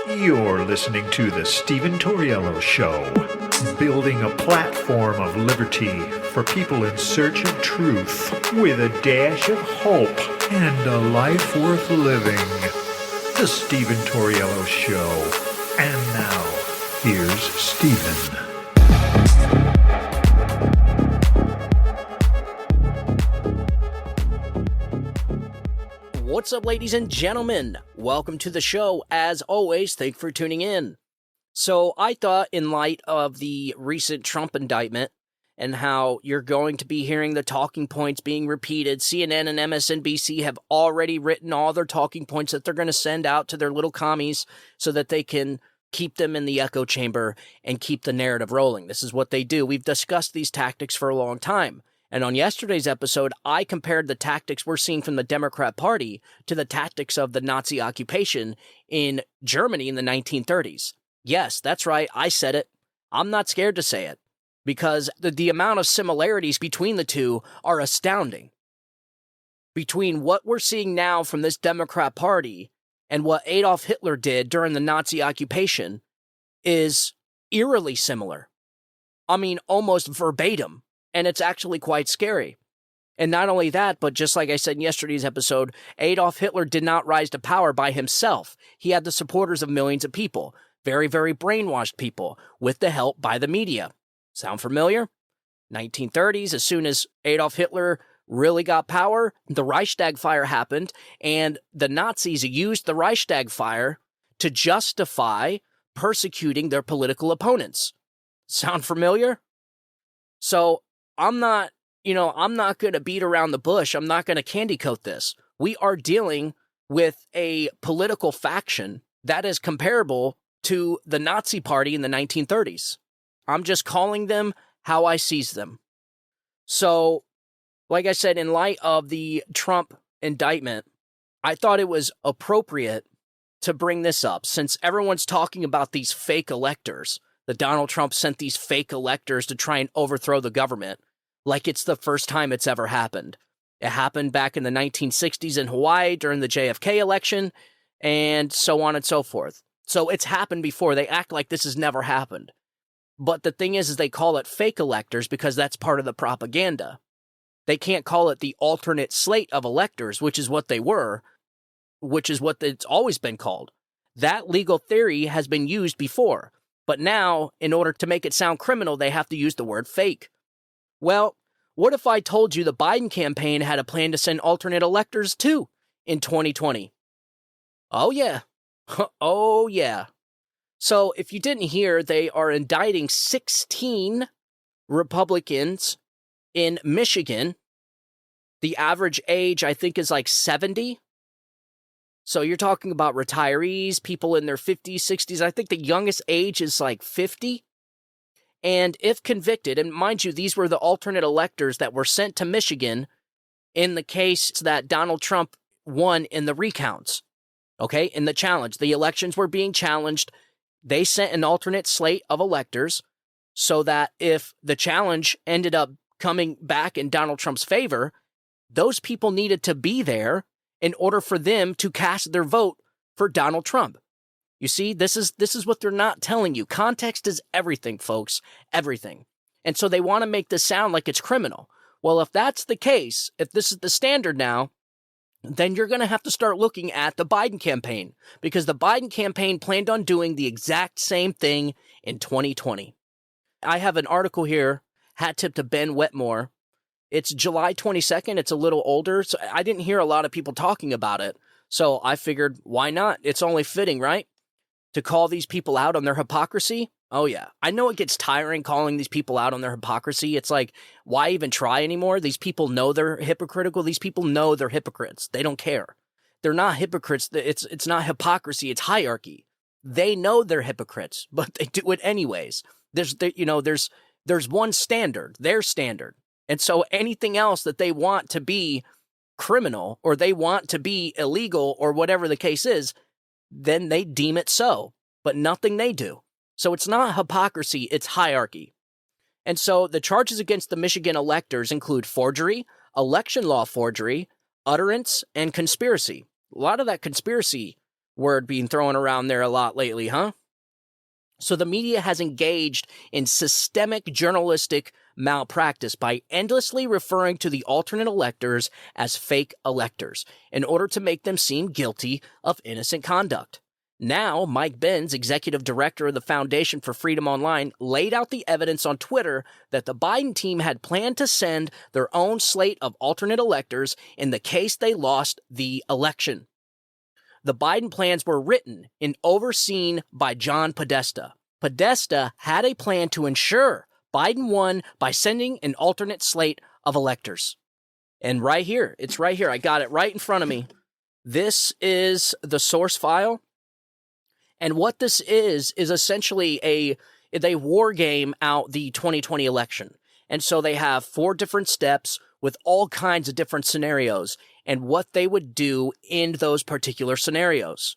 You're listening to The Stephen Torriello Show, building a platform of liberty for people in search of truth with a dash of hope and a life worth living. The Stephen Torriello Show. And now, here's Stephen. What's up, ladies and gentlemen? Welcome to the show. As always, thank you for tuning in. So I thought, in light of the recent Trump indictment and how you're going to be hearing the talking points being repeated, CNN and MSNBC have already written all their talking points that they're going to send out to their little commies so that they can keep them in the echo chamber and keep the narrative rolling. This is what they do. We've discussed these tactics for a long time. And on yesterday's episode, I compared the tactics we're seeing from the Democrat Party to the tactics of the Nazi occupation in Germany in the 1930s. Yes, that's right. I said it. I'm not scared to say it because the amount of similarities between the two are astounding. Between what we're seeing now from this Democrat Party and what Adolf Hitler did during the Nazi occupation is eerily similar. I mean, almost verbatim. And it's actually quite scary. And not only that, but just like I said in yesterday's episode, Adolf Hitler did not rise to power by himself. He had the supporters of millions of people, very, very brainwashed people, with the help by the media. Sound familiar? 1930s, as soon as Adolf Hitler really got power, the Reichstag fire happened, and the Nazis used the Reichstag fire to justify persecuting their political opponents. Sound familiar? So, I'm not going to beat around the bush. I'm not going to candy coat this. We are dealing with a political faction that is comparable to the Nazi Party in the 1930s. I'm just calling them how I sees them. So, like I said, in light of the Trump indictment, I thought it was appropriate to bring this up since everyone's talking about these fake electors. That Donald Trump sent these fake electors to try and overthrow the government, like it's the first time it's ever happened. It happened back in the 1960s in Hawaii during the JFK election, and so on and so forth. So it's happened before. They act like this has never happened. But the thing is they call it fake electors because that's part of the propaganda. They can't call it the alternate slate of electors, which is what they were, which is what it's always been called. That legal theory has been used before. But now, in order to make it sound criminal, they have to use the word fake. Well, what if I told you the Biden campaign had a plan to send alternate electors too in 2020? Oh yeah. Oh yeah. So if you didn't hear, they are indicting 16 Republicans in Michigan. The average age, I think, is like 70. So you're talking about retirees, people in their 50s, 60s. I think the youngest age is like 50. And if convicted, and mind you, these were the alternate electors that were sent to Michigan in the case that Donald Trump won in the recounts. Okay, in the challenge. The elections were being challenged. They sent an alternate slate of electors so that if the challenge ended up coming back in Donald Trump's favor, those people needed to be there in order for them to cast their vote for Donald Trump. You see, this is what they're not telling you. Context is everything, folks. Everything. And so they want to make this sound like it's criminal. Well, if that's the case, if this is the standard now, then you're going to have to start looking at the Biden campaign, because the Biden campaign planned on doing the exact same thing in 2020. I have an article here, hat tip to Ben Wetmore. It's July 22nd. It's a little older, so I didn't hear a lot of people talking about it. So I figured, why not? It's only fitting, right? To call these people out on their hypocrisy. Oh yeah. I know it gets tiring calling these people out on their hypocrisy. It's like, why even try anymore? These people know they're hypocritical. These people know they're hypocrites. They don't care. They're not hypocrites. It's not hypocrisy. It's hierarchy. They know they're hypocrites, but they do it anyways. There's one standard, their standard. And so anything else that they want to be criminal or they want to be illegal or whatever the case is, then they deem it so, but nothing they do. So it's not hypocrisy, it's hierarchy. And so the charges against the Michigan electors include forgery, election law forgery, utterance, and conspiracy. A lot of that conspiracy word being thrown around there a lot lately, huh? So the media has engaged in systemic journalistic malpractice by endlessly referring to the alternate electors as fake electors in order to make them seem guilty of innocent conduct. Now, Mike Benz, executive director of the Foundation for Freedom Online, laid out the evidence on Twitter that the Biden team had planned to send their own slate of alternate electors in the case they lost the election. The Biden plans were written and overseen by John Podesta. Podesta had a plan to ensure Biden won by sending an alternate slate of electors. And right here, it's right here. I got it right in front of me. This is the source file. And what this is essentially they war game out the 2020 election. And so they have 4 different steps with all kinds of different scenarios and what they would do in those particular scenarios.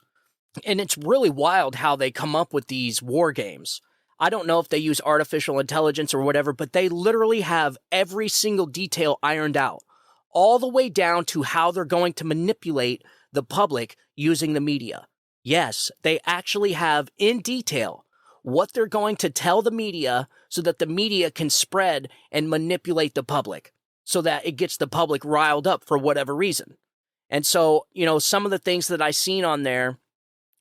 And it's really wild how they come up with these war games. I don't know if they use artificial intelligence or whatever, but they literally have every single detail ironed out, all the way down to how they're going to manipulate the public using the media. Yes, they actually have in detail what they're going to tell the media so that the media can spread and manipulate the public so that it gets the public riled up for whatever reason. And so, some of the things that I seen on there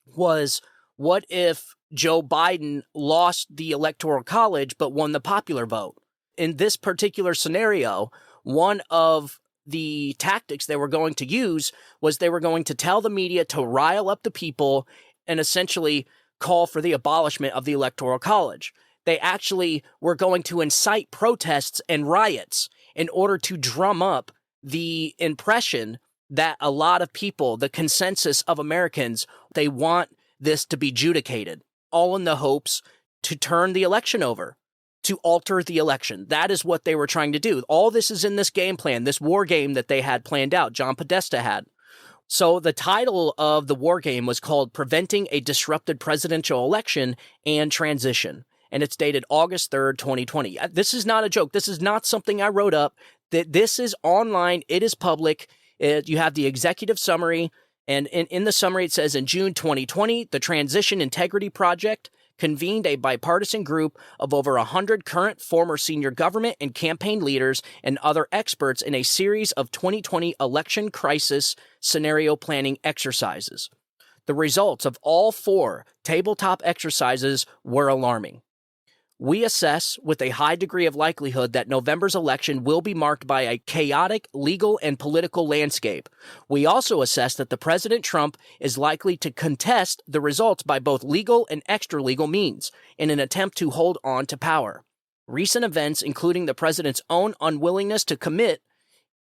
was, what if Joe Biden lost the Electoral College but won the popular vote? In this particular scenario, one of the tactics they were going to use was they were going to tell the media to rile up the people and essentially call for the abolishment of the Electoral College. They actually were going to incite protests and riots in order to drum up the impression that a lot of people, the consensus of Americans, they want this to be adjudicated, all in the hopes to turn the election over, to alter the election. That is what they were trying to do. All this is in this game plan, this war game that they had planned out, John Podesta had. So the title of the war game was called Preventing a Disrupted Presidential Election and Transition. And it's dated August 3rd, 2020. This is not a joke. This is not something I wrote up. This is online. It is public. You have the executive summary. And in the summary, it says, in June 2020, the Transition Integrity Project convened a bipartisan group of over 100 current, former senior government and campaign leaders and other experts in a series of 2020 election crisis scenario planning exercises. The results of all 4 tabletop exercises were alarming. We assess with a high degree of likelihood that November's election will be marked by a chaotic legal and political landscape. We also assess that President Trump is likely to contest the results by both legal and extra-legal means in an attempt to hold on to power. Recent events, including the president's own unwillingness to commit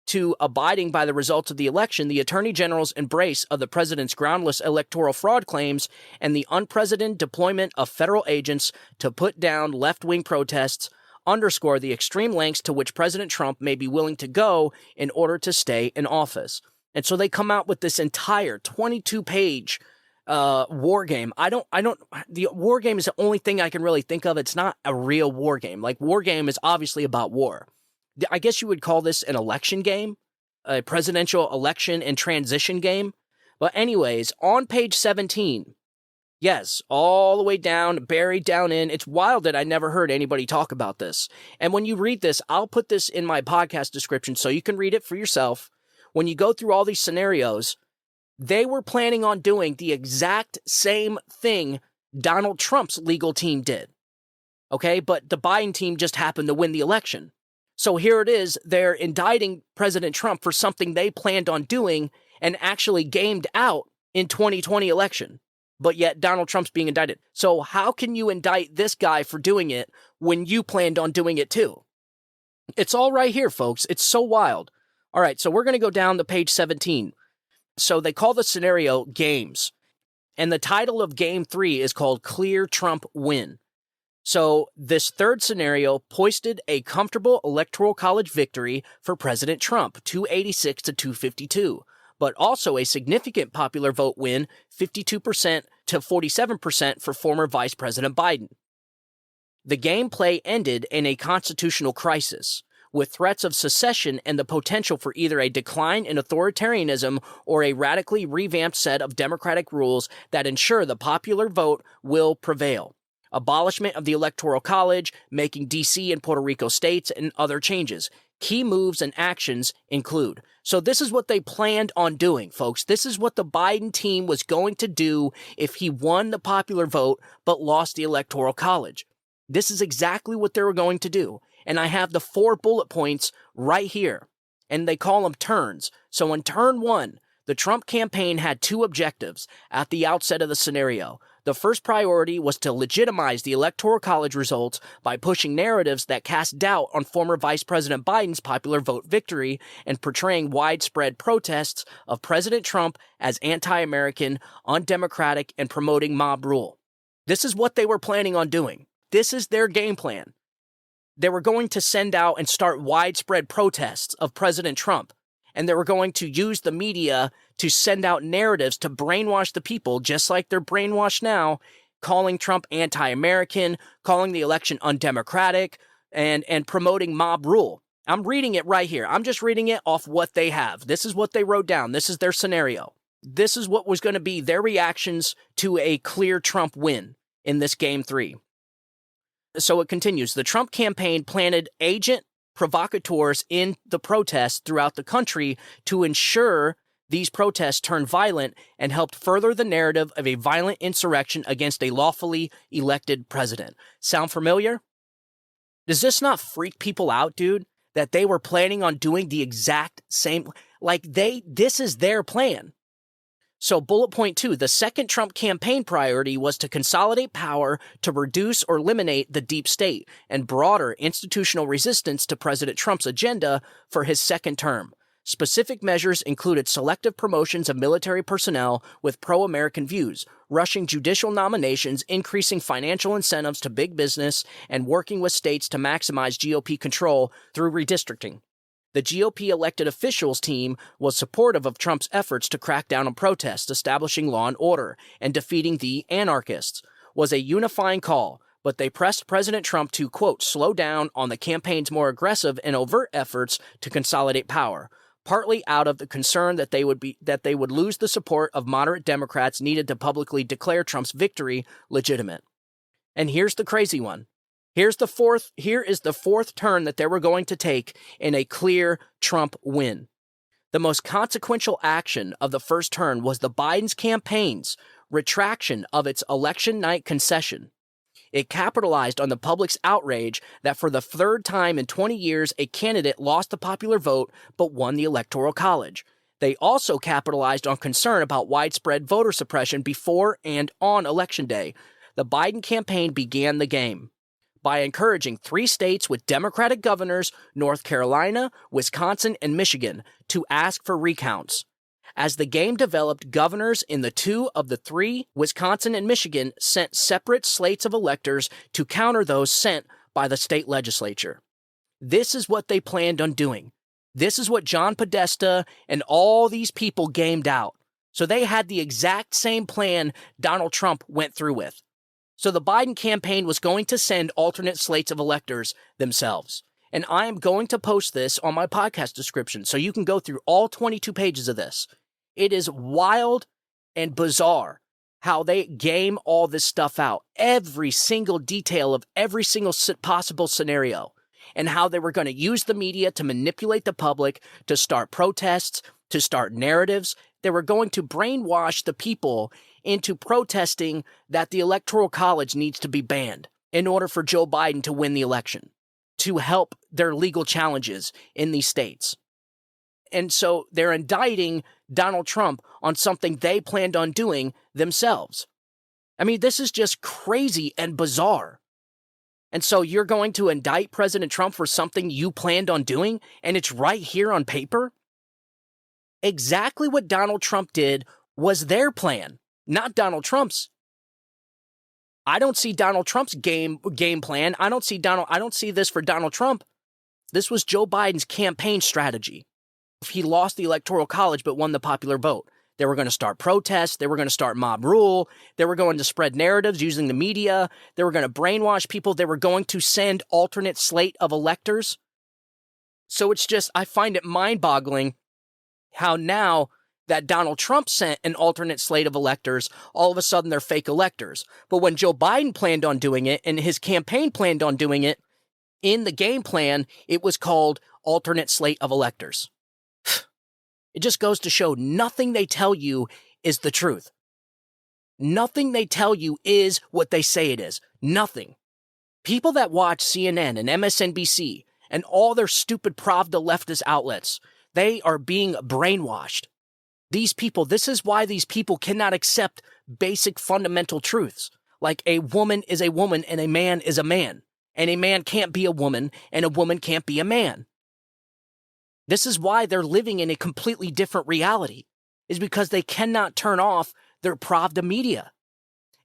to abiding by the results of the election, the Attorney General's embrace of the president's groundless electoral fraud claims, and the unprecedented deployment of federal agents to put down left-wing protests underscore the extreme lengths to which President Trump may be willing to go in order to stay in office. And so they come out with this entire 22-page war game. The war game is the only thing I can really think of. It's not a real war game. Like, war game is obviously about war. I guess you would call this an election game, a presidential election and transition game. But anyways, on page 17, yes, all the way down, buried down in, it's wild that I never heard anybody talk about this. And when you read this, I'll put this in my podcast description so you can read it for yourself. When you go through all these scenarios, they were planning on doing the exact same thing Donald Trump's legal team did. Okay, but the Biden team just happened to win the election. So here it is, they're indicting President Trump for something they planned on doing and actually gamed out in 2020 election. But yet Donald Trump's being indicted. So how can you indict this guy for doing it when you planned on doing it too? It's all right here, folks. It's so wild. All right, so we're going to go down to page 17. So they call the scenario games. And the title of game 3 is called Clear Trump Win. So this third scenario hoisted a comfortable electoral college victory for President Trump, 286 to 252, but also a significant popular vote win, 52% to 47% for former Vice President Biden. The gameplay ended in a constitutional crisis, with threats of secession and the potential for either a decline in authoritarianism or a radically revamped set of democratic rules that ensure the popular vote will prevail. Abolishment of the Electoral College, making D.C. and Puerto Rico states, and other changes. Key moves and actions include. So this is what they planned on doing, folks. This is what the Biden team was going to do if he won the popular vote but lost the Electoral College. This is exactly what they were going to do. And I have the 4 bullet points right here. And they call them turns. So in turn 1, the Trump campaign had 2 objectives at the outset of the scenario. The first priority was to legitimize the Electoral College results by pushing narratives that cast doubt on former Vice President Biden's popular vote victory and portraying widespread protests of President Trump as anti-American, undemocratic, and promoting mob rule. This is what they were planning on doing. This is their game plan. They were going to send out and start widespread protests of President Trump, and they were going to use the media to send out narratives to brainwash the people, just like they're brainwashed now, calling Trump anti-American, calling the election undemocratic, and promoting mob rule. I'm reading it right here. I'm just reading it off what they have. This is what they wrote down. This is their scenario. This is what was going to be their reactions to a clear Trump win in this Game 3. So it continues. The Trump campaign planted agent provocateurs in the protests throughout the country to ensure these protests turned violent and helped further the narrative of a violent insurrection against a lawfully elected president. Sound familiar? Does this not freak people out, dude? That they were planning on doing the exact same, this is their plan. So bullet point 2, the second Trump campaign priority was to consolidate power to reduce or eliminate the deep state and broader institutional resistance to President Trump's agenda for his second term. Specific measures included selective promotions of military personnel with pro-American views, rushing judicial nominations, increasing financial incentives to big business, and working with states to maximize GOP control through redistricting. The GOP elected officials team was supportive of Trump's efforts to crack down on protests, establishing law and order, and defeating the anarchists. Was a unifying call, but they pressed President Trump to, quote, slow down on the campaign's more aggressive and overt efforts to consolidate power, partly out of the concern that they would lose the support of moderate Democrats needed to publicly declare Trump's victory legitimate. And here's the crazy one. Here is the fourth turn that they were going to take in a clear Trump win. The most consequential action of the first turn was the Biden's campaign's retraction of its election night concession. It capitalized on the public's outrage that for the third time in 20 years, a candidate lost the popular vote but won the Electoral College. They also capitalized on concern about widespread voter suppression before and on Election Day. The Biden campaign began the game by encouraging 3 states with Democratic governors, North Carolina, Wisconsin, and Michigan, to ask for recounts. As the game developed, governors in the 2 of the 3, Wisconsin and Michigan, sent separate slates of electors to counter those sent by the state legislature. This is what they planned on doing. This is what John Podesta and all these people gamed out. So they had the exact same plan Donald Trump went through with. So the Biden campaign was going to send alternate slates of electors themselves. And I am going to post this on my podcast description so you can go through all 22 pages of this. It is wild and bizarre how they game all this stuff out. Every single detail of every single possible scenario. And how they were going to use the media to manipulate the public, to start protests, to start narratives. They were going to brainwash the people into protesting that the Electoral College needs to be banned in order for Joe Biden to win the election, to help their legal challenges in these states. And so they're indicting Donald Trump on something they planned on doing themselves. I mean, this is just crazy and bizarre. And so you're going to indict President Trump for something you planned on doing, and it's right here on paper? Exactly what Donald Trump did was their plan, not Donald Trump's. I don't see Donald Trump's game plan. I don't see this for Donald Trump. This was Joe Biden's campaign strategy. If he lost the Electoral College but won the popular vote, they were going to start protests. They were going to start mob rule. They were going to spread narratives using the media. They were going to brainwash people. They were going to send alternate slate of electors. So it's just, I find it mind-boggling how now that Donald Trump sent an alternate slate of electors, all of a sudden they're fake electors. But when Joe Biden planned on doing it and his campaign planned on doing it, in the game plan, it was called alternate slate of electors. It just goes to show nothing they tell you is the truth. Nothing they tell you is what they say it is. Nothing. People that watch CNN and MSNBC and all their stupid Pravda leftist outlets, they are being brainwashed. These people, this is why these people cannot accept basic fundamental truths, like a woman is a woman and a man is a man, and a man can't be a woman and a woman can't be a man. This is why they're living in a completely different reality, is because they cannot turn off their Pravda media.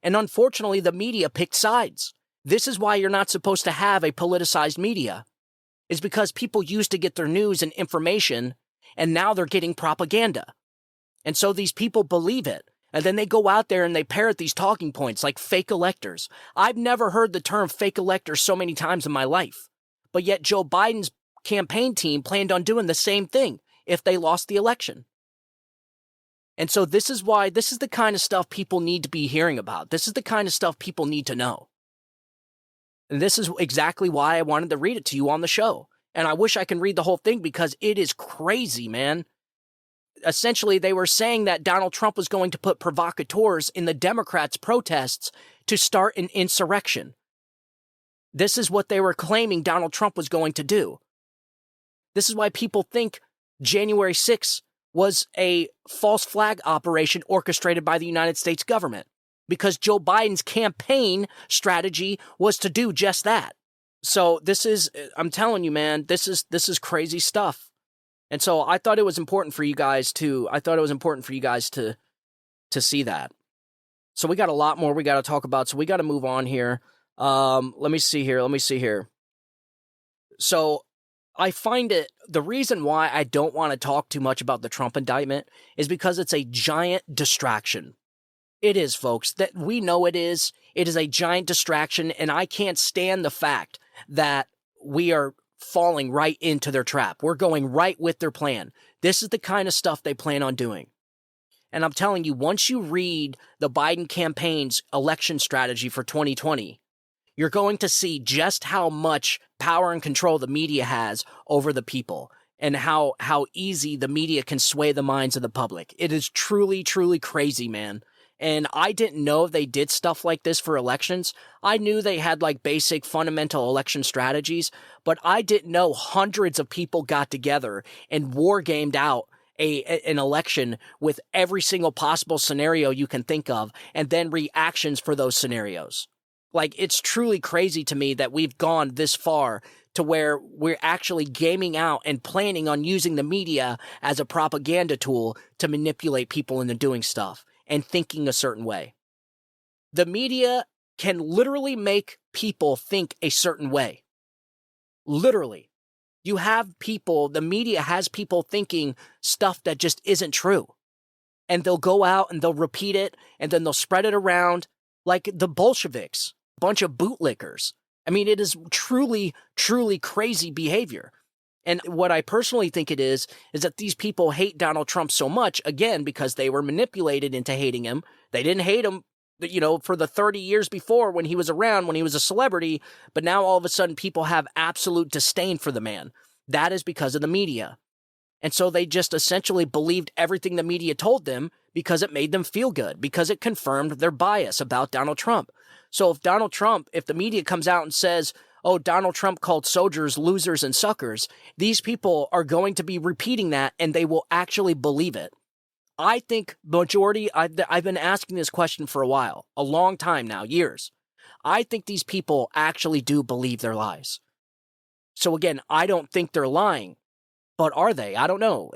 And unfortunately, the media picked sides. This is why you're not supposed to have a politicized media, is because people used to get their news and information, and now they're getting propaganda. And so these people believe it. And then they go out there and they parrot these talking points like fake electors. I've never heard the term fake electors so many times in my life. But yet Joe Biden's campaign team planned on doing the same thing if they lost the election. And so this is why, this is the kind of stuff people need to be hearing about. This is the kind of stuff people need to know. And this is exactly why I wanted to read it to you on the show. And I wish I can read the whole thing because it is crazy, man. Essentially, they were saying that Donald Trump was going to put provocateurs in the Democrats' protests to start an insurrection. This is what they were claiming Donald Trump was going to do. This is why people think January 6th was a false flag operation orchestrated by the United States government, because Joe Biden's campaign strategy was to do just that. So this is, I'm telling you, man, this is crazy stuff. And so I thought it was important for you guys to see that. So we got a lot more we got to talk about. So we got to move on here. Let me see here. So I find it, the reason why I don't want to talk too much about the Trump indictment is because it's a giant distraction. It is, folks, that we know it is. It is a giant distraction, and I can't stand the fact that we are falling right into their trap. We're going right with their plan. This is the kind of stuff they plan on doing. And I'm telling you, once you read the Biden campaign's election strategy for 2020, you're going to see just how much power and control the media has over the people, and how easy the media can sway the minds of the public. It is truly, truly crazy, man. And I didn't know they did stuff like this for elections. I knew they had like basic fundamental election strategies, but I didn't know hundreds of people got together and war gamed out an election with every single possible scenario you can think of, and then reactions for those scenarios. Like, it's truly crazy to me that we've gone this far to where we're actually gaming out and planning on using the media as a propaganda tool to manipulate people into doing stuff and thinking a certain way. The media can literally make people think a certain way. Literally. You have people, the media has people thinking stuff that just isn't true. And they'll go out and they'll repeat it, and then they'll spread it around like the Bolsheviks, a bunch of bootlickers. I mean, it is truly, truly crazy behavior. And what I personally think it is that these people hate Donald Trump so much, again, because they were manipulated into hating him. They didn't hate him, for the 30 years before when he was around, when he was a celebrity, but now all of a sudden people have absolute disdain for the man. That is because of the media. And so they just essentially believed everything the media told them because it made them feel good, because it confirmed their bias about Donald Trump. So if the media comes out and says, oh, Donald Trump called soldiers losers and suckers, these people are going to be repeating that, and they will actually believe it. I think I've been asking this question for a while, a long time now, years. I think these people actually do believe their lies. So again, I don't think they're lying, but are they? I don't know.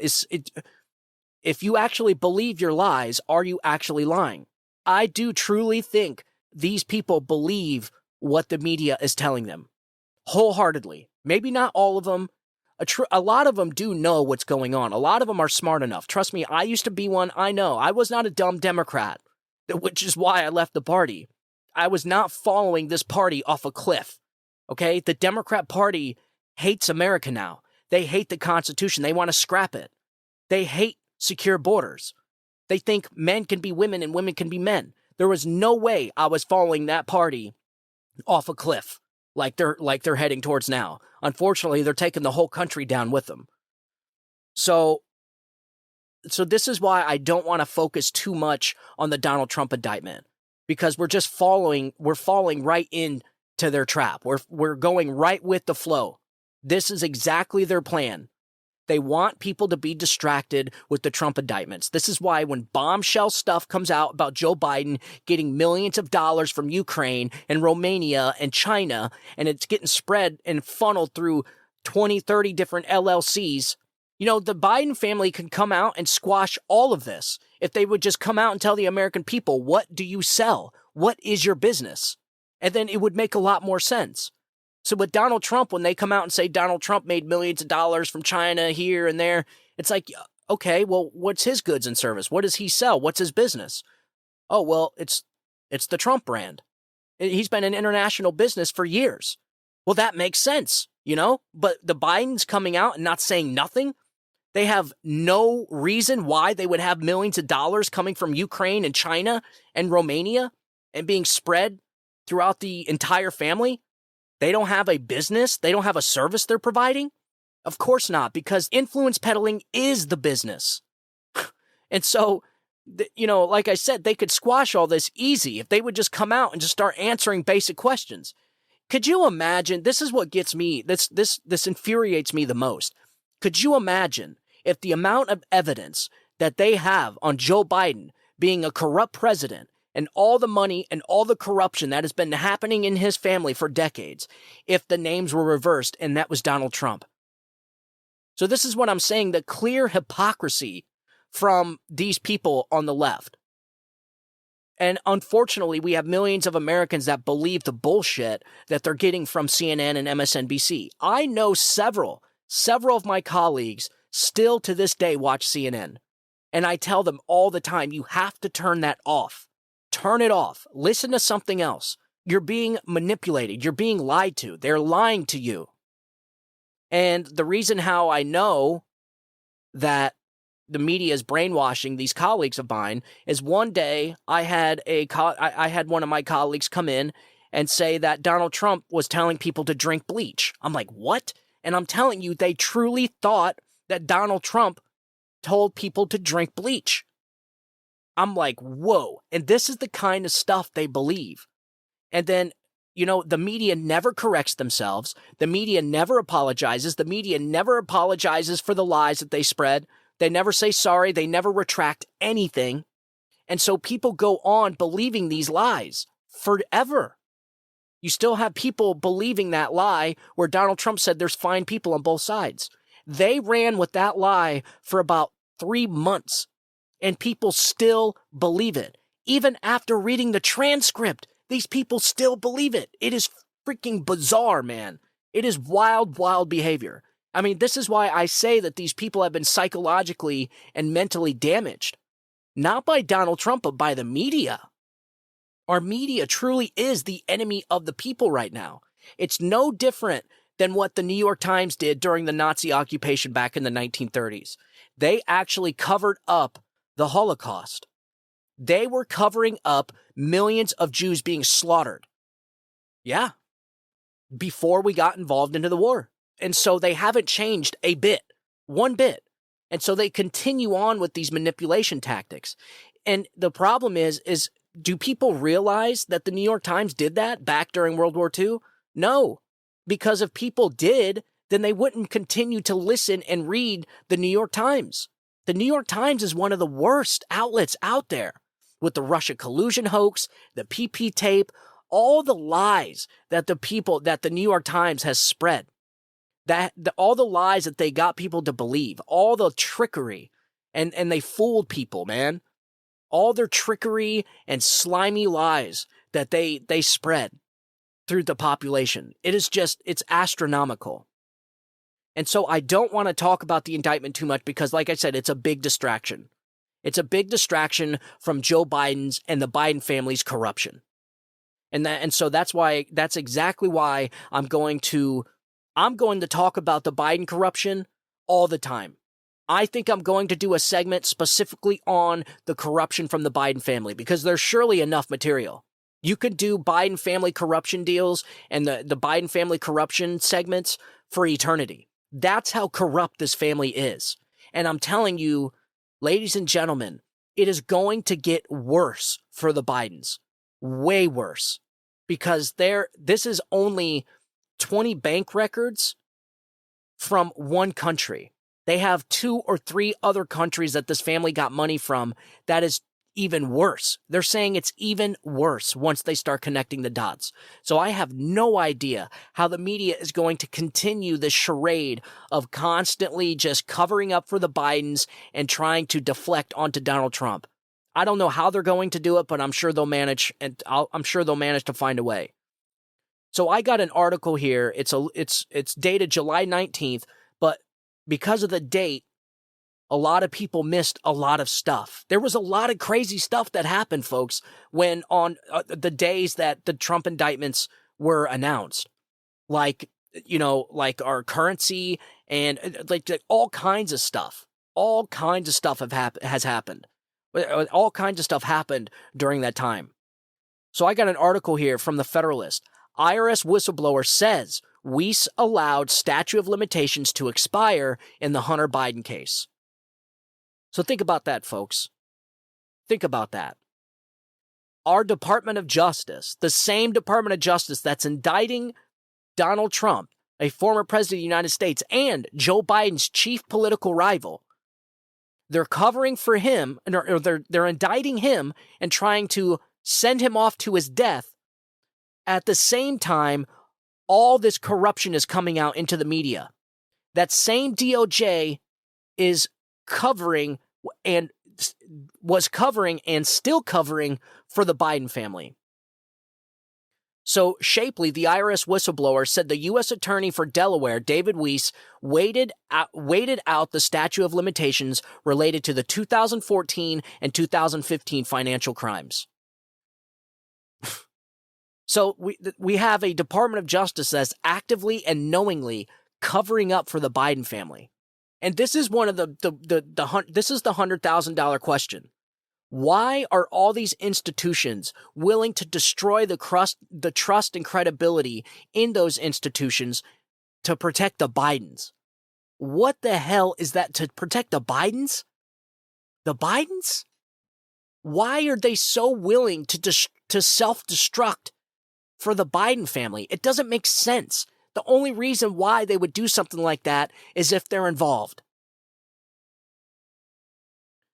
If you actually believe your lies, are you actually lying? I do truly think these people believe what the media is telling them. Wholeheartedly. Maybe not all of them. A lot of them do know what's going on. A lot of them are smart enough. Trust me, I used to be one. I know. I was not a dumb Democrat, which is why I left the party. I was not following this party off a cliff. Okay? The Democrat Party hates America now. They hate the Constitution. They want to scrap it. They hate secure borders. They think men can be women and women can be men. There was no way I was following that party off a cliff like they're heading towards now. Unfortunately, they're taking the whole country down with them. So this is why I don't want to focus too much on the Donald Trump indictment, because we're falling right into their trap. We're going right with the flow. This is exactly their plan. They want people to be distracted with the Trump indictments. This is why when bombshell stuff comes out about Joe Biden getting millions of dollars from Ukraine and Romania and China, and it's getting spread and funneled through 20, 30 different LLCs, the Biden family can come out and squash all of this if they would just come out and tell the American people, what do you sell? What is your business? And then it would make a lot more sense. So with Donald Trump, when they come out and say Donald Trump made millions of dollars from China here and there, it's like, okay, well, what's his goods and service? What does he sell? What's his business? Oh, well, it's the Trump brand. He's been in international business for years. Well, that makes sense, But the Bidens coming out and not saying nothing, they have no reason why they would have millions of dollars coming from Ukraine and China and Romania and being spread throughout the entire family. They don't have a business. They don't have a service they're providing. Of course not, because influence peddling is the business. And so, like I said, they could squash all this easy if they would just come out and just start answering basic questions. Could you imagine? This is what gets me. This infuriates me the most. Could you imagine if the amount of evidence that they have on Joe Biden being a corrupt president and all the money and all the corruption that has been happening in his family for decades, if the names were reversed and that was Donald Trump? So this is what I'm saying, the clear hypocrisy from these people on the left. And unfortunately, we have millions of Americans that believe the bullshit that they're getting from CNN and MSNBC. I know several of my colleagues still to this day watch CNN. And I tell them all the time, you have to turn that off. Turn it off. Listen to something else. You're being manipulated. You're being lied to. They're lying to you. And the reason how I know that the media is brainwashing these colleagues of mine is one day I had one of my colleagues come in and say that Donald Trump was telling people to drink bleach. I'm like, what? And I'm telling you, they truly thought that Donald Trump told people to drink bleach. I'm like, whoa. And this is the kind of stuff they believe. And then, the media never corrects themselves. The media never apologizes. The media never apologizes for the lies that they spread. They never say sorry. They never retract anything. And so people go on believing these lies forever. You still have people believing that lie where Donald Trump said there's fine people on both sides. They ran with that lie for about 3 months. And people still believe it. Even after reading the transcript, these people still believe it. It is freaking bizarre, man. It is wild, wild behavior. I mean, this is why I say that these people have been psychologically and mentally damaged. Not by Donald Trump, but by the media. Our media truly is the enemy of the people right now. It's no different than what the New York Times did during the Nazi occupation back in the 1930s. They actually covered up the Holocaust. They were covering up millions of Jews being slaughtered. Yeah. Before we got involved into the war. And so they haven't changed a bit. One bit. And so they continue on with these manipulation tactics. And the problem is do people realize that the New York Times did that back during World War II? No. Because if people did, then they wouldn't continue to listen and read the New York Times. The New York Times is one of the worst outlets out there, with the Russia collusion hoax, the PP tape, all the lies that the New York Times has spread, all the lies that they got people to believe, all the trickery, and they fooled people, man. All their trickery and slimy lies that they spread through the population. It's astronomical. And so I don't want to talk about the indictment too much because, like I said, it's a big distraction. It's a big distraction from Joe Biden's and the Biden family's corruption. And so that's exactly why I'm going to I'm going to talk about the Biden corruption all the time. I think I'm going to do a segment specifically on the corruption from the Biden family because there's surely enough material. You could do Biden family corruption deals and the Biden family corruption segments for eternity. That's how corrupt this family is. And I'm telling you, ladies and gentlemen, it is going to get worse for the Bidens. Way worse. Because this is only 20 bank records from one country. They have 2 or 3 other countries that this family got money from that is even worse. They're saying it's even worse once they start connecting the dots. So I have no idea how the media is going to continue this charade of constantly just covering up for the Bidens and trying to deflect onto Donald Trump. I don't know how they're going to do it, but I'm sure they'll manage, and I'm sure they'll manage to find a way. So I got an article here. It's dated July 19th, but because of the date, a lot of people missed a lot of stuff. There was a lot of crazy stuff that happened, folks, when on the days that the Trump indictments were announced. Like our currency and like all kinds of stuff. All kinds of stuff has happened. All kinds of stuff happened during that time. So I got an article here from the Federalist. IRS whistleblower says Weiss allowed statute of limitations to expire in the Hunter Biden case. So think about that, folks. Think about that. Our Department of Justice, the same Department of Justice that's indicting Donald Trump, a former president of the United States, and Joe Biden's chief political rival, they're covering for him, or they're indicting him and trying to send him off to his death. At the same time, all this corruption is coming out into the media. That same DOJ is covering and was covering and still covering for the Biden family. So Shapley, the IRS whistleblower, said the U.S. Attorney for Delaware, David Weiss, waited out the statute of limitations related to the 2014 and 2015 financial crimes. So we have a Department of Justice that's actively and knowingly covering up for the Biden family. And this is one of this is the $100,000 question. Why are all these institutions willing to destroy the trust and credibility in those institutions to protect the Bidens? What the hell is that, to protect the Bidens? The Bidens? Why are they so willing to self-destruct for the Biden family? It doesn't make sense. The only reason why they would do something like that is if they're involved.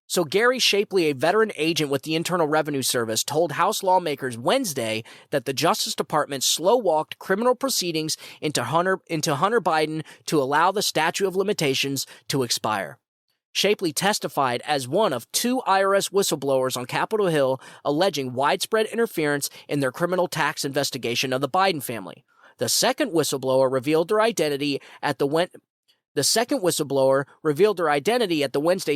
So Gary Shapley, a veteran agent with the Internal Revenue Service, told House lawmakers Wednesday that the Justice Department slow-walked criminal proceedings into Hunter Biden to allow the statute of limitations to expire. Shapley testified as one of 2 IRS whistleblowers on Capitol Hill alleging widespread interference in their criminal tax investigation of the Biden family. The second whistleblower revealed their identity at the Wednesday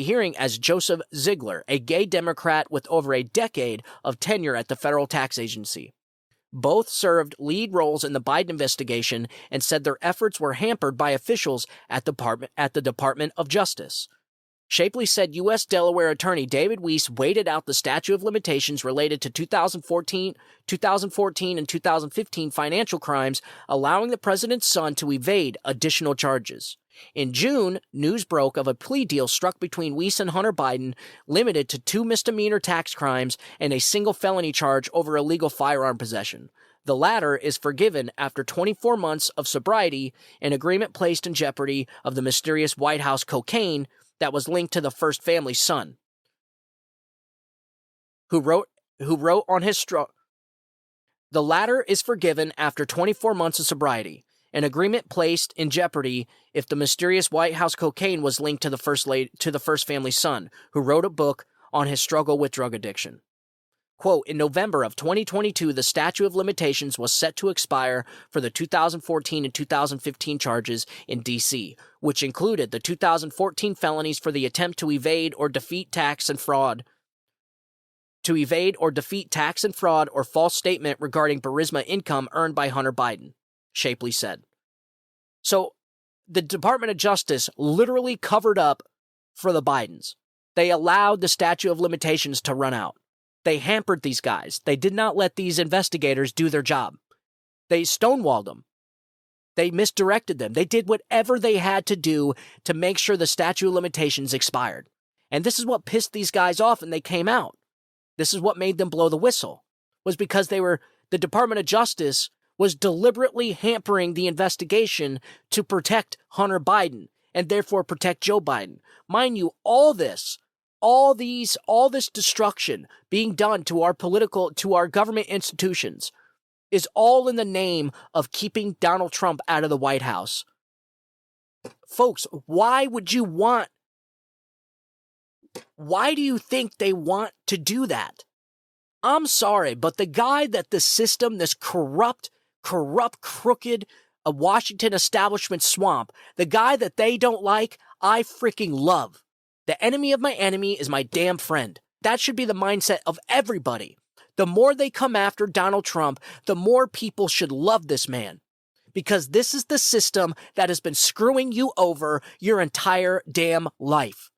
hearing as Joseph Ziegler, a gay Democrat with over a decade of tenure at the federal tax agency. Both served lead roles in the Biden investigation and said their efforts were hampered by officials at the Department of Justice. Shapley said U.S. Delaware Attorney David Weiss waited out the statute of limitations related to 2014 and 2015 financial crimes, allowing the president's son to evade additional charges. In June, news broke of a plea deal struck between Weiss and Hunter Biden, limited to 2 misdemeanor tax crimes and a single felony charge over illegal firearm possession. The latter is forgiven after 24 months of sobriety, an agreement placed in jeopardy of the mysterious White House cocaine that was linked to the first family's son, who wrote on his The latter is forgiven after 24 months of sobriety, an agreement placed in jeopardy if the mysterious White House cocaine was linked to the first family's son, who wrote a book on his struggle with drug addiction. Quote, in November of 2022, the statute of limitations was set to expire for the 2014 and 2015 charges in D.C., which included the 2014 felonies for the attempt to evade or defeat tax and fraud or false statement regarding Burisma income earned by Hunter Biden, Shapley said. So the Department of Justice literally covered up for the Bidens. They allowed the statute of limitations to run out. They hampered these guys. They did not let these investigators do their job. They stonewalled them. They misdirected them. They did whatever they had to do to make sure the statute of limitations expired. And this is what pissed these guys off, and they came out. This is what made them blow the whistle, was because the Department of Justice was deliberately hampering the investigation to protect Hunter Biden and therefore protect Joe Biden. Mind you, all this destruction being done to our government institutions is all in the name of keeping Donald Trump out of the White House. Folks, why do you think they want to do that? I'm sorry, but the guy that the system, this corrupt, crooked, a Washington establishment swamp, the guy that they don't like, I freaking love. The enemy of my enemy is my damn friend. That should be the mindset of everybody. The more they come after Donald Trump, the more people should love this man. Because this is the system that has been screwing you over your entire damn life.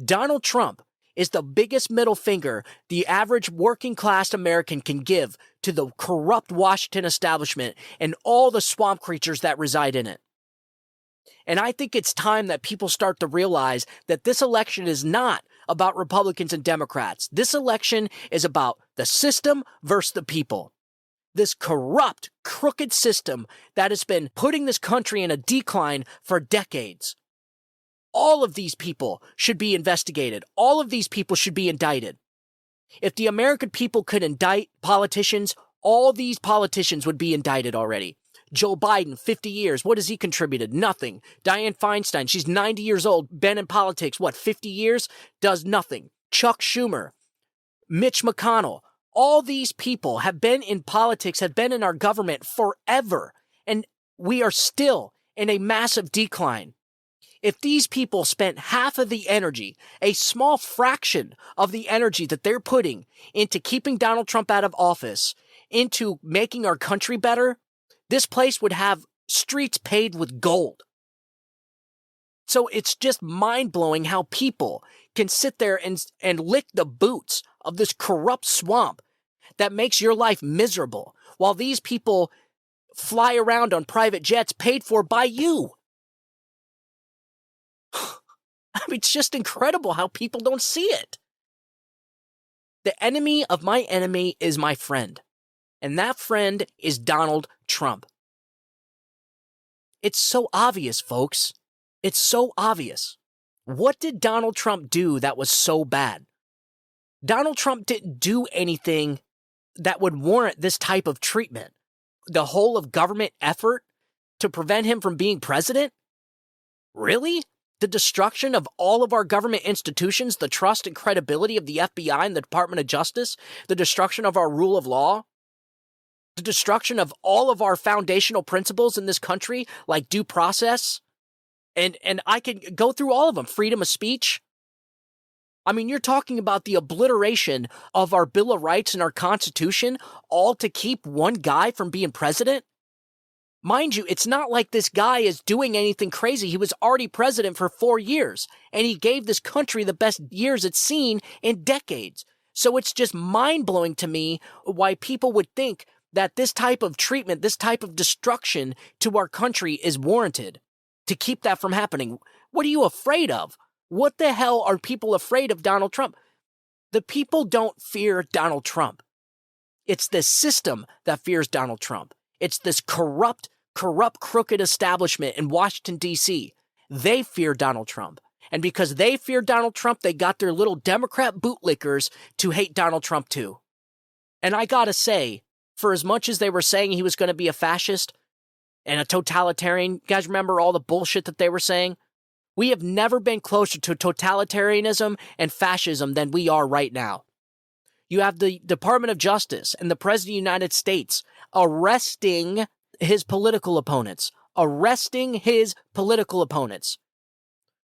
Donald Trump is the biggest middle finger the average working class American can give to the corrupt Washington establishment and all the swamp creatures that reside in it. And I think it's time that people start to realize that this election is not about Republicans and Democrats. This election is about the system versus the people. This corrupt, crooked system that has been putting this country in a decline for decades. All of these people should be investigated. All of these people should be indicted. If the American people could indict politicians, all these politicians would be indicted already. Joe Biden, 50 years. What has he contributed? Nothing. Dianne Feinstein, she's 90 years old, been in politics, 50 years? Does nothing. Chuck Schumer, Mitch McConnell, all these people have been in politics, have been in our government forever, and we are still in a massive decline. If these people spent half of the energy, a small fraction of the energy that they're putting into keeping Donald Trump out of office, into making our country better, this place would have streets paved with gold. So it's just mind-blowing how people can sit there and lick the boots of this corrupt swamp that makes your life miserable, while these people fly around on private jets paid for by you. I mean, it's just incredible how people don't see it. The enemy of my enemy is my friend. And that friend is Donald Trump. It's so obvious, folks. It's so obvious. What did Donald Trump do that was so bad? Donald Trump didn't do anything that would warrant this type of treatment. The whole of government effort to prevent him from being president? Really? The destruction of all of our government institutions, the trust and credibility of the FBI and the Department of Justice, the destruction of our rule of law, the destruction of all of our foundational principles in this country, like due process, and I can go through all of them, freedom of speech. I mean, you're talking about the obliteration of our Bill of Rights and our Constitution, all to keep one guy from being president? Mind you, it's not like this guy is doing anything crazy. He was already president for 4 years, and he gave this country the best years it's seen in decades. So it's just mind-blowing to me why people would think that this type of treatment, this type of destruction to our country is warranted to keep that from happening. What are you afraid of? What the hell are people afraid of Donald Trump? The people don't fear Donald Trump. It's this system that fears Donald Trump. It's this corrupt, crooked establishment in Washington, D.C. They fear Donald Trump. And because they fear Donald Trump, they got their little Democrat bootlickers to hate Donald Trump too. And I gotta say, for as much as they were saying he was going to be a fascist and a totalitarian, you guys remember all the bullshit that they were saying? We have never been closer to totalitarianism and fascism than we are right now. You have the Department of Justice and the President of the United States arresting his political opponents.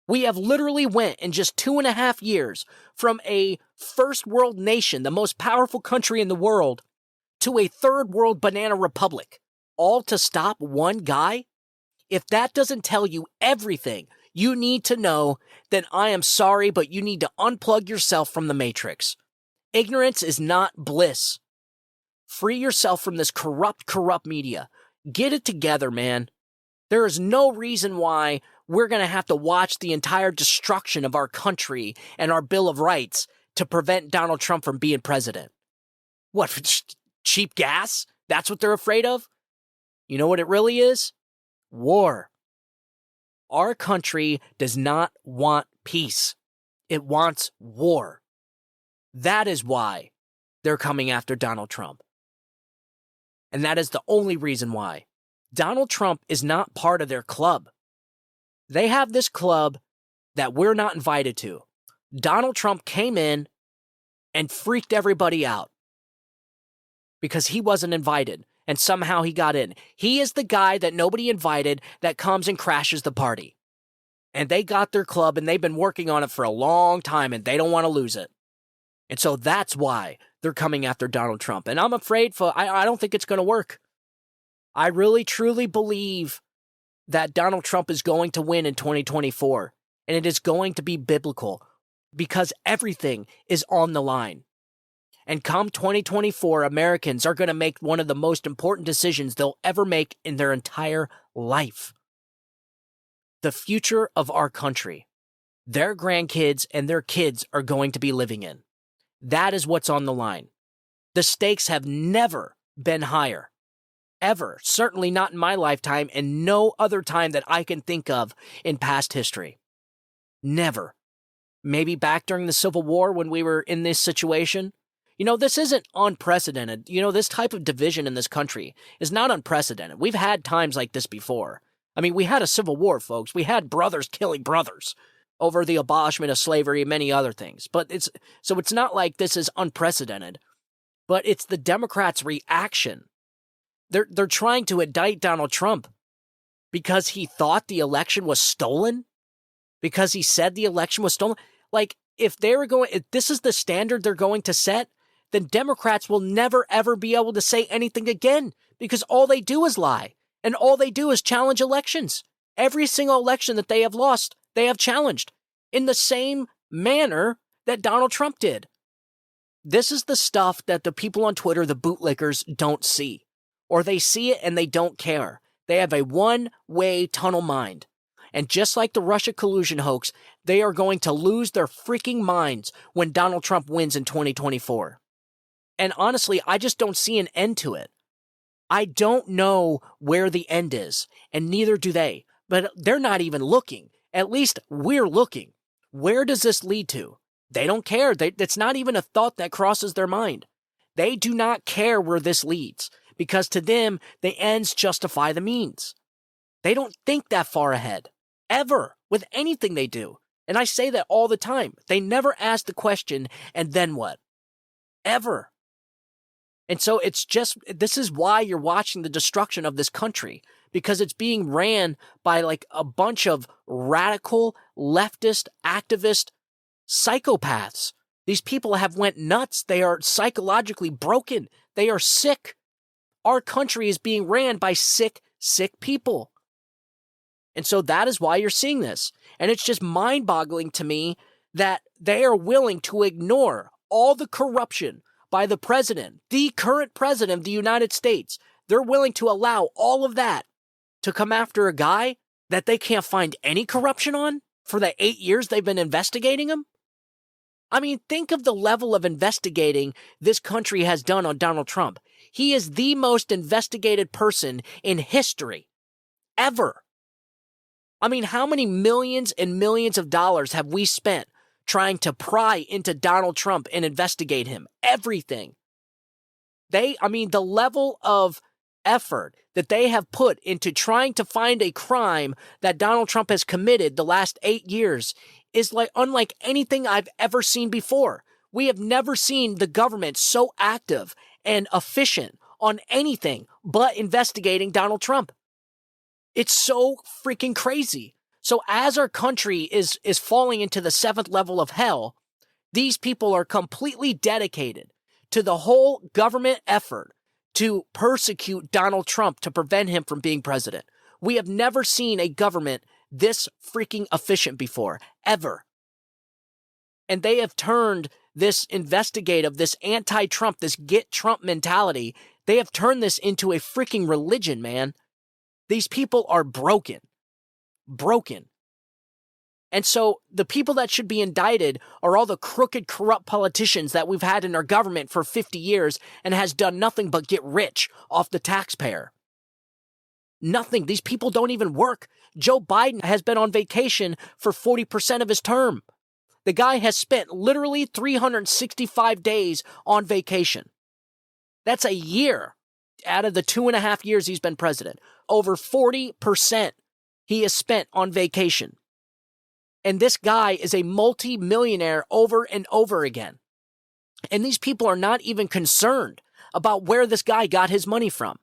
We have literally went in just 2.5 years from a first world nation, the most powerful country in the world, to a third world banana republic, all to stop one guy? If that doesn't tell you everything you need to know, then I am sorry, but you need to unplug yourself from the matrix. Ignorance is not bliss. Free yourself from this corrupt media. Get it together, man. There is no reason why we're going to have to watch the entire destruction of our country and our Bill of Rights to prevent Donald Trump from being president. What, cheap gas? That's what they're afraid of? You know what it really is? War. Our country does not want peace. It wants war. That is why they're coming after Donald Trump. And that is the only reason why. Donald Trump is not part of their club. They have this club that we're not invited to. Donald Trump came in and freaked everybody out because he wasn't invited, and somehow he got in. He is the guy that nobody invited that comes and crashes the party. And they got their club, and they've been working on it for a long time, and they don't want to lose it. And so that's why they're coming after Donald Trump. And I'm afraid I don't think it's going to work. I really, truly believe that Donald Trump is going to win in 2024. And it is going to be biblical because everything is on the line. And come 2024, Americans are going to make one of the most important decisions they'll ever make in their entire life. The future of our country, their grandkids and their kids are going to be living in. That is what's on the line. The stakes have never been higher. Ever. Certainly not in my lifetime and no other time that I can think of in past history. Never. Maybe back during the Civil War when we were in this situation. You know, this isn't unprecedented. You know, this type of division in this country is not unprecedented. We've had times like this before. I mean, we had a Civil War, folks. We had brothers killing brothers over the abolishment of slavery and many other things. But it's not like this is unprecedented. But it's the Democrats' reaction. They're trying to indict Donald Trump because he thought the election was stolen, because he said the election was stolen. Like, if this is the standard they're going to set, then Democrats will never, ever be able to say anything again because all they do is lie and all they do is challenge elections. Every single election that they have lost, they have challenged in the same manner that Donald Trump did. This is the stuff that the people on Twitter, the bootlickers, don't see. Or they see it and they don't care. They have a one-way tunnel mind. And just like the Russia collusion hoax, they are going to lose their freaking minds when Donald Trump wins in 2024. And honestly, I just don't see an end to it. I don't know where the end is, and neither do they. But they're not even looking. At least we're looking. Where does this lead to? They don't care. It's not even a thought that crosses their mind. They do not care where this leads. Because to them, the ends justify the means. They don't think that far ahead, ever, with anything they do. And I say that all the time. They never ask the question, and then what? Ever. And so this is why you're watching the destruction of this country, because it's being ran by like a bunch of radical, leftist, activist psychopaths. These people have went nuts. They are psychologically broken. They are sick. Our country is being ran by sick people. And so that is why you're seeing this. And it's just mind-boggling to me that they are willing to ignore all the corruption by the president, the current president of the United States. They're willing to allow all of that to come after a guy that they can't find any corruption on for the 8 years they've been investigating him. I mean, think of the level of investigating this country has done on Donald Trump. He is the most investigated person in history, ever. I mean, how many millions and millions of dollars have we spent trying to pry into Donald Trump and investigate him? Everything. The level of effort that they have put into trying to find a crime that Donald Trump has committed the last 8 years is unlike anything I've ever seen before. We have never seen the government so active and efficient on anything but investigating Donald Trump. It's so freaking crazy. So as our country is falling into the 7th level of hell, these people are completely dedicated to the whole government effort to persecute Donald Trump to prevent him from being president. We have never seen a government this freaking efficient before, ever. And they have turned this investigative, this anti-Trump, this get Trump mentality, they have turned this into a freaking religion, man. These people are broken. Broken. And so the people that should be indicted are all the crooked, corrupt politicians that we've had in our government for 50 years and has done nothing but get rich off the taxpayer. Nothing. These people don't even work. Joe Biden has been on vacation for 40% of his term. The guy has spent literally 365 days on vacation. That's a year out of the 2.5 years he's been president. Over 40% he has spent on vacation. And this guy is a multi-millionaire over and over again. And these people are not even concerned about where this guy got his money from.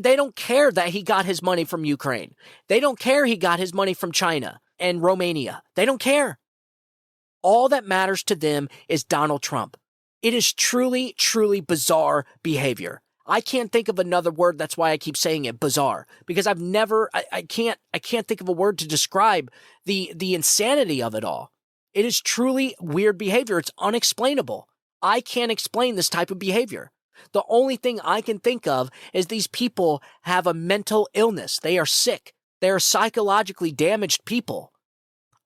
They don't care that he got his money from Ukraine. They don't care he got his money from China and Romania. They don't care. All that matters to them is Donald Trump. It is truly, truly bizarre behavior. I can't think of another word. That's why I keep saying it, bizarre, because I can't think of a word to describe the insanity of it all. It is truly weird behavior. It's unexplainable. I can't explain this type of behavior. The only thing I can think of is these people have a mental illness. They are sick. They are psychologically damaged people.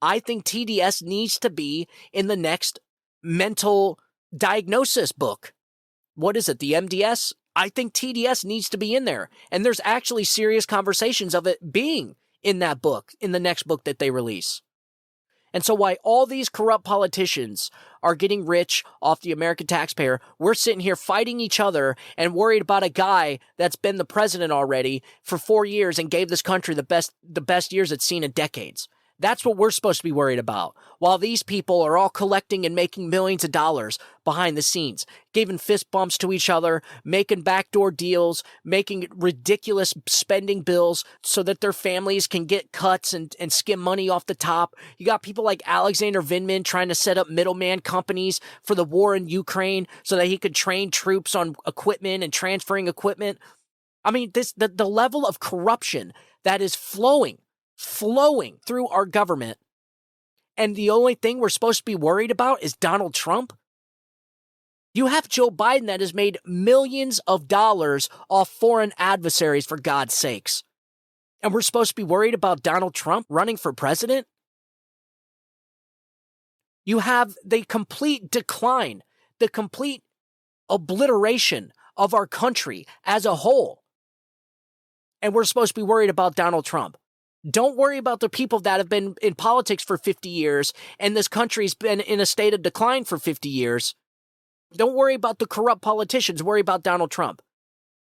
I think TDS needs to be in the next mental diagnosis book. What is it, the MDS? I think TDS needs to be in there. And there's actually serious conversations of it being in that book, in the next book that they release. And so while all these corrupt politicians are getting rich off the American taxpayer, we're sitting here fighting each other and worried about a guy that's been the president already for 4 years and gave this country the best years it's seen in decades. That's what we're supposed to be worried about, while these people are all collecting and making millions of dollars behind the scenes, giving fist bumps to each other, making backdoor deals, making ridiculous spending bills so that their families can get cuts and skim money off the top. You got people like Alexander Vindman trying to set up middleman companies for the war in Ukraine so that he could train troops on equipment and transferring equipment. I mean, the level of corruption that is flowing through our government, and the only thing we're supposed to be worried about is Donald Trump? You have Joe Biden that has made millions of dollars off foreign adversaries, for God's sakes. And we're supposed to be worried about Donald Trump running for president? You have the complete decline, the complete obliteration of our country as a whole. And we're supposed to be worried about Donald Trump. Don't worry about the people that have been in politics for 50 years and this country's been in a state of decline for 50 years. Don't worry about the corrupt politicians. Worry about Donald Trump.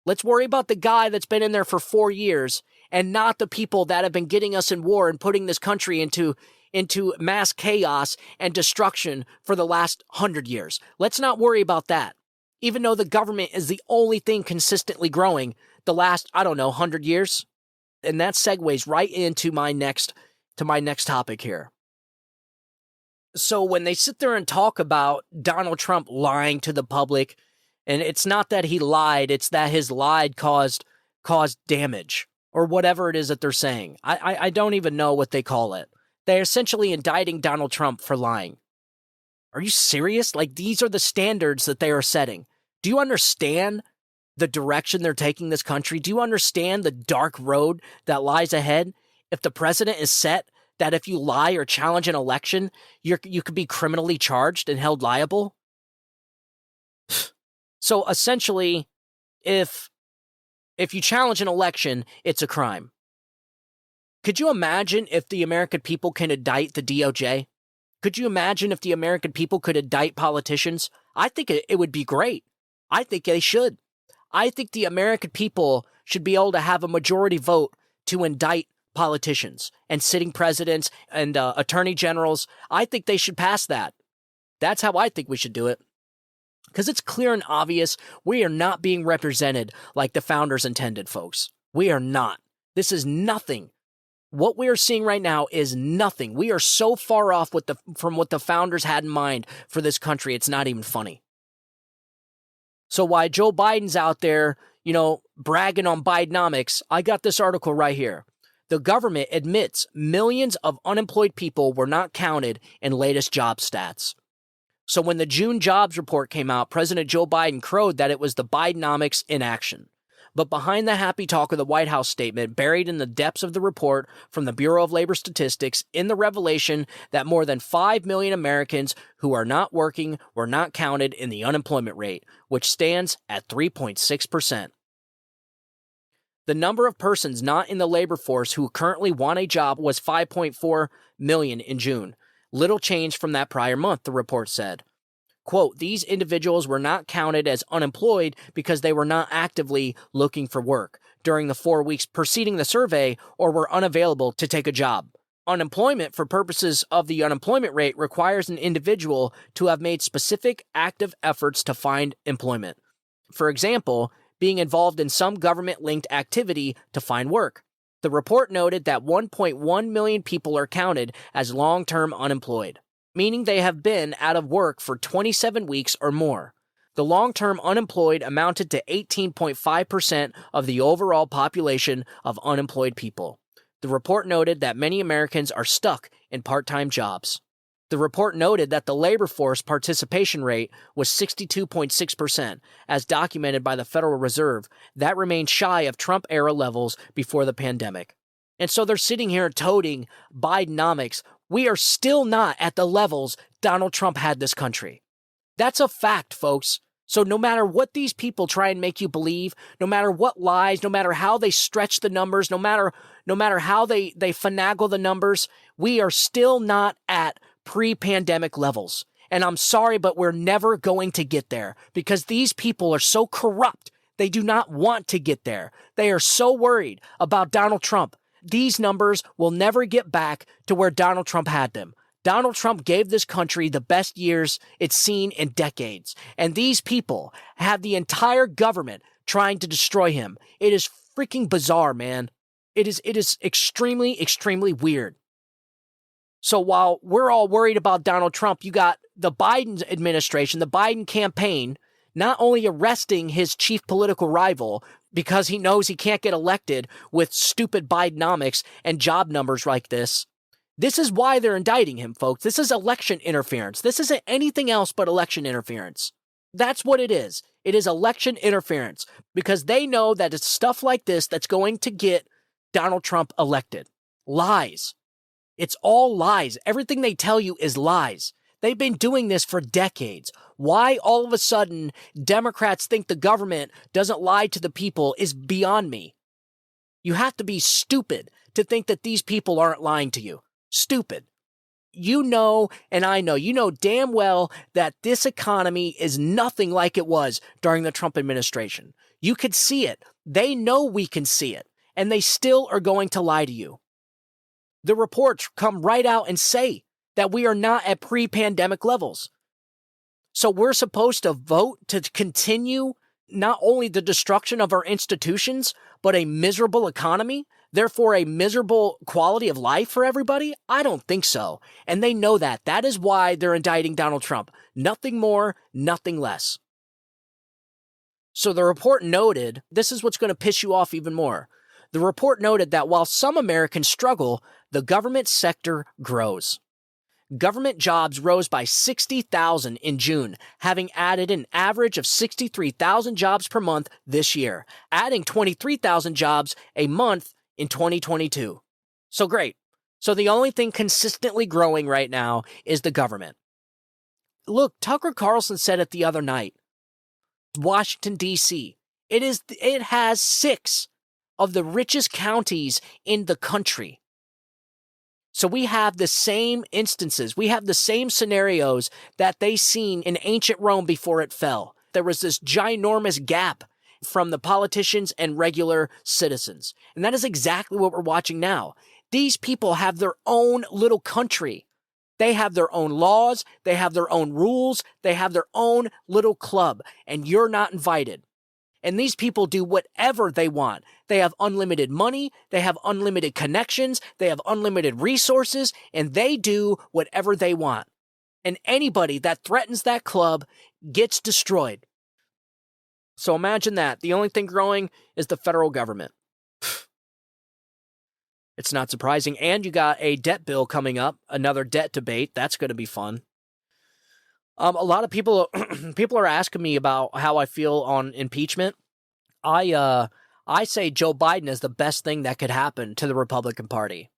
Let's worry about the guy that's been in there for 4 years and not the people that have been getting us in war and putting this country into mass chaos and destruction for the last 100 years. Let's not worry about that. Even though the government is the only thing consistently growing the last, 100 years. And that segues right into my next topic here. So when they sit there and talk about Donald Trump lying to the public, and it's not that he lied, it's that his lie caused damage, or whatever it is that they're saying. I don't even know what they call it. They're essentially indicting Donald Trump for lying. Are you serious? Like, these are the standards that they are setting. Do you understand the direction they're taking this country? Do you understand the dark road that lies ahead? If the president is set that if you lie or challenge an election, you could be criminally charged and held liable. So essentially, if you challenge an election, it's a crime. Could you imagine if the American people can indict the DOJ? Could you imagine if the American people could indict politicians? I think it would be great. I think they should. I think the American people should be able to have a majority vote to indict politicians and sitting presidents and attorney generals. I think they should pass that. That's how I think we should do it. Because it's clear and obvious we are not being represented like the founders intended, folks. We are not. This is nothing. What we are seeing right now is nothing. We are so far off from what the founders had in mind for this country, it's not even funny. So while Joe Biden's out there, bragging on Bidenomics, I got this article right here. The government admits millions of unemployed people were not counted in latest job stats. So when the June jobs report came out, President Joe Biden crowed that it was the Bidenomics in action. But behind the happy talk of the White House statement, buried in the depths of the report from the Bureau of Labor Statistics, in the revelation that more than 5 million Americans who are not working were not counted in the unemployment rate, which stands at 3.6%. The number of persons not in the labor force who currently want a job was 5.4 million in June. Little change from that prior month, the report said. Quote, these individuals were not counted as unemployed because they were not actively looking for work during the 4 weeks preceding the survey or were unavailable to take a job. Unemployment for purposes of the unemployment rate requires an individual to have made specific active efforts to find employment. For example, being involved in some government-linked activity to find work. The report noted that 1.1 million people are counted as long-term unemployed, meaning they have been out of work for 27 weeks or more. The long-term unemployed amounted to 18.5% of the overall population of unemployed people. The report noted that many Americans are stuck in part-time jobs. The report noted that the labor force participation rate was 62.6%, as documented by the Federal Reserve. That remained shy of Trump-era levels before the pandemic. And so they're sitting here toting Bidenomics. We are still not at the levels Donald Trump had this country. That's a fact, folks. So no matter what these people try and make you believe, no matter what lies, no matter how they stretch the numbers, no matter how they finagle the numbers, we are still not at pre-pandemic levels. And I'm sorry, but we're never going to get there because these people are so corrupt. They do not want to get there. They are so worried about Donald Trump. These numbers will never get back to where Donald Trump had them. Donald Trump gave this country the best years it's seen in decades. And these people have the entire government trying to destroy him. It is freaking bizarre, man. It is extremely, extremely weird. So while we're all worried about Donald Trump, you got the Biden administration, the Biden campaign, not only arresting his chief political rival because he knows he can't get elected with stupid Bidenomics and job numbers like this. This is why they're indicting him, folks. This is election interference. This isn't anything else but election interference. That's what it is. It is election interference because they know that it's stuff like this that's going to get Donald Trump elected. Lies. It's all lies. Everything they tell you is lies. They've been doing this for decades. Why all of a sudden Democrats think the government doesn't lie to the people is beyond me. You have to be stupid to think that these people aren't lying to you. Stupid. You know, and I know, you know damn well that this economy is nothing like it was during the Trump administration. You could see it. They know we can see it, and they still are going to lie to you. The reports come right out and say that we are not at pre-pandemic levels. So we're supposed to vote to continue not only the destruction of our institutions, but a miserable economy, therefore a miserable quality of life for everybody? I don't think so. And they know that. That is why they're indicting Donald Trump. Nothing more, nothing less. So the report noted, this is what's going to piss you off even more. The report noted that while some Americans struggle, the government sector grows. Government jobs rose by 60,000 in June, having added an average of 63,000 jobs per month this year, adding 23,000 jobs a month in 2022. So great. So the only thing consistently growing right now is the government. Look, Tucker Carlson said it the other night. Washington, D.C. It has 6 of the richest counties in the country. So we have the same instances. We have the same scenarios that they seen in ancient Rome before it fell. There was this ginormous gap from the politicians and regular citizens. And that is exactly what we're watching now. These people have their own little country. They have their own laws. They have their own rules. They have their own little club. And you're not invited. And these people do whatever they want. They have unlimited money, they have unlimited connections, they have unlimited resources, and they do whatever they want. And anybody that threatens that club gets destroyed. So imagine that. The only thing growing is the federal government. It's not surprising. And you got a debt bill coming up, another debt debate. That's going to be fun. A lot of people are asking me about how I feel on impeachment. I say Joe Biden is the best thing that could happen to the Republican Party.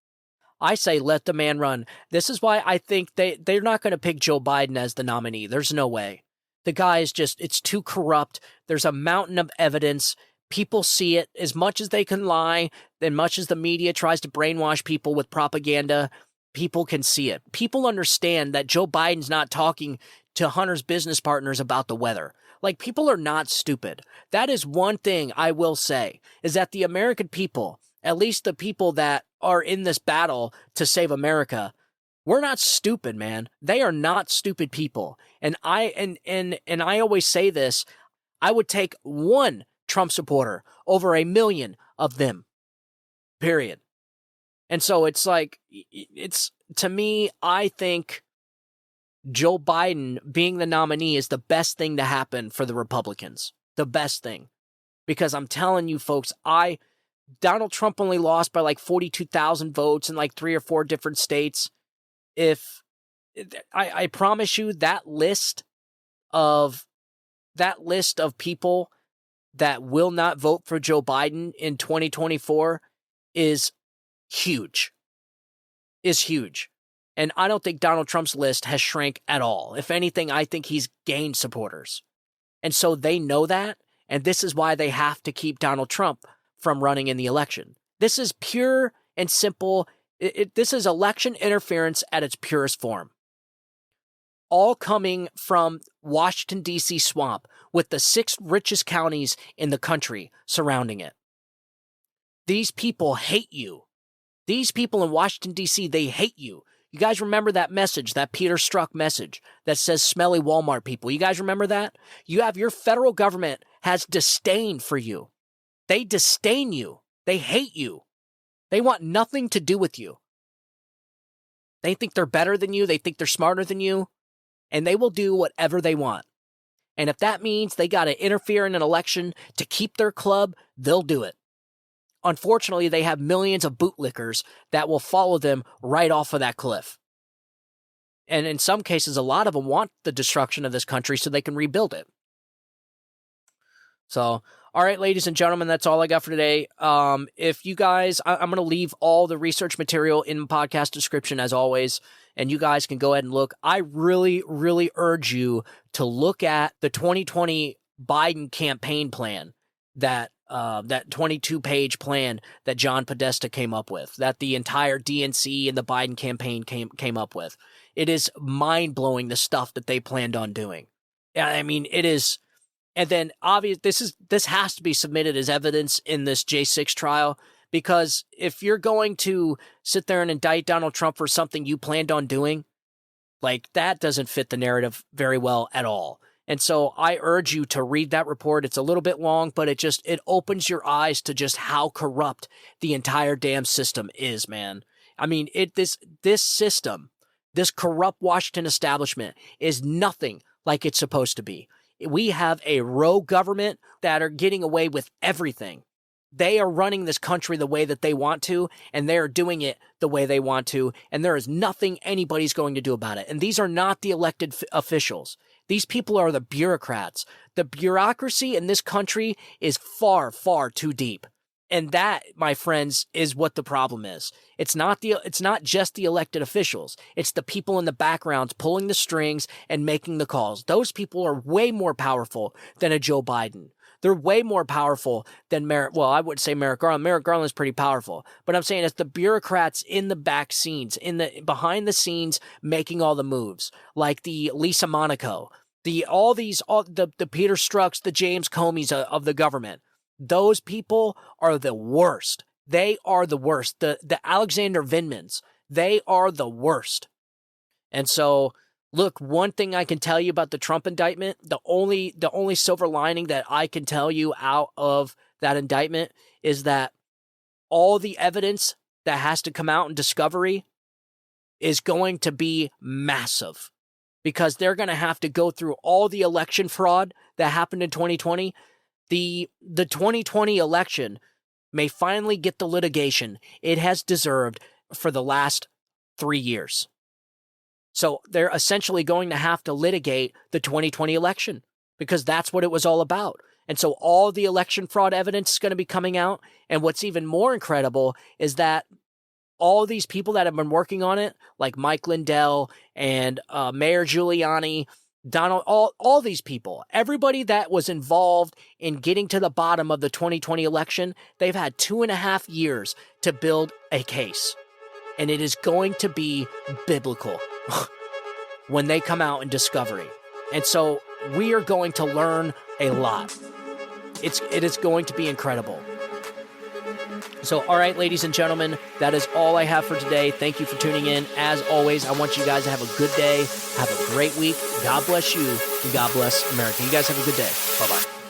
I say let the man run. This is why I think they're not going to pick Joe Biden as the nominee. There's no way. The guy is just, it's too corrupt. There's a mountain of evidence. People see it. As much as they can lie, as much as the media tries to brainwash people with propaganda, people can see it. People understand that Joe Biden's not talking to Hunter's business partners about the weather. Like, people are not stupid. That is one thing I will say, is that the American people, at least the people that are in this battle to save America, we're not stupid, man. They are not stupid people. And I always say this, I would take one Trump supporter over 1 million of them. Period. And so it's like, to me, I think Joe Biden being the nominee is the best thing to happen for the Republicans. The best thing. Because I'm telling you folks, Donald Trump only lost by like 42,000 votes in like 3 or 4 different states. I promise you that list of people that will not vote for Joe Biden in 2024 is huge. And I don't think Donald Trump's list has shrank at all. If anything, I think he's gained supporters. And so they know that, and this is why they have to keep Donald Trump from running in the election. This is pure and simple. This is election interference at its purest form. All coming from Washington, D.C. swamp with the 6th richest counties in the country surrounding it. These people hate you. These people in Washington, D.C., they hate you. You guys remember that message, that Peter Strzok message that says smelly Walmart people? You guys remember that? You have your federal government has disdain for you. They disdain you. They hate you. They want nothing to do with you. They think they're better than you. They think they're smarter than you. And they will do whatever they want. And if that means they got to interfere in an election to keep their club, they'll do it. Unfortunately, they have millions of bootlickers that will follow them right off of that cliff. And in some cases, a lot of them want the destruction of this country so they can rebuild it. So, all right, ladies and gentlemen, that's all I got for today. If you guys, I'm going to leave all the research material in the podcast description as always, and you guys can go ahead and look. I really, really urge you to look at the 2020 Biden campaign plan, that 22-page plan that John Podesta came up with, that the entire DNC and the Biden campaign came up with. It is mind-blowing, the stuff that they planned on doing. I mean, it is. And then this has to be submitted as evidence in this J6 trial, because if you're going to sit there and indict Donald Trump for something you planned on doing, like, that doesn't fit the narrative very well at all. And so I urge you to read that report. It's a little bit long, but it opens your eyes to just how corrupt the entire damn system is, man. I mean, this system, this corrupt Washington establishment is nothing like it's supposed to be. We have a rogue government that are getting away with everything. They are running this country the way that they want to, and they are doing it the way they want to, and there is nothing anybody's going to do about it. And these are not the elected officials. These people are the bureaucrats. The bureaucracy in this country is far, far too deep. And that, my friends, is what the problem is. It's not just the elected officials. It's the people in the backgrounds pulling the strings and making the calls. Those people are way more powerful than a Joe Biden. They're way more powerful than I would say Merrick Garland. Merrick Garland is pretty powerful. But I'm saying it's the bureaucrats in the back scenes, behind the scenes, making all the moves. Like the Lisa Monaco, the Peter Strzok's, the James Comeys of the government. Those people are the worst. They are the worst. The Alexander Vindmans, they are the worst. And so, look, one thing I can tell you about the Trump indictment, the only silver lining that I can tell you out of that indictment is that all the evidence that has to come out in discovery is going to be massive, because they're going to have to go through all the election fraud that happened in 2020. The 2020 election, may finally get the litigation it has deserved for the last 3 years. So they're essentially going to have to litigate the 2020 election because that's what it was all about. And so all the election fraud evidence is going to be coming out. And what's even more incredible is that all these people that have been working on it, like Mike Lindell and Mayor Giuliani, Donald, all these people, everybody that was involved in getting to the bottom of the 2020 election, they've had 2.5 years to build a case. And it is going to be biblical when they come out in discovery. And so we are going to learn a lot. It is going to be incredible. So, all right, ladies and gentlemen, that is all I have for today. Thank you for tuning in. As always, I want you guys to have a good day. Have a great week. God bless you, and God bless America. You guys have a good day. Bye-bye.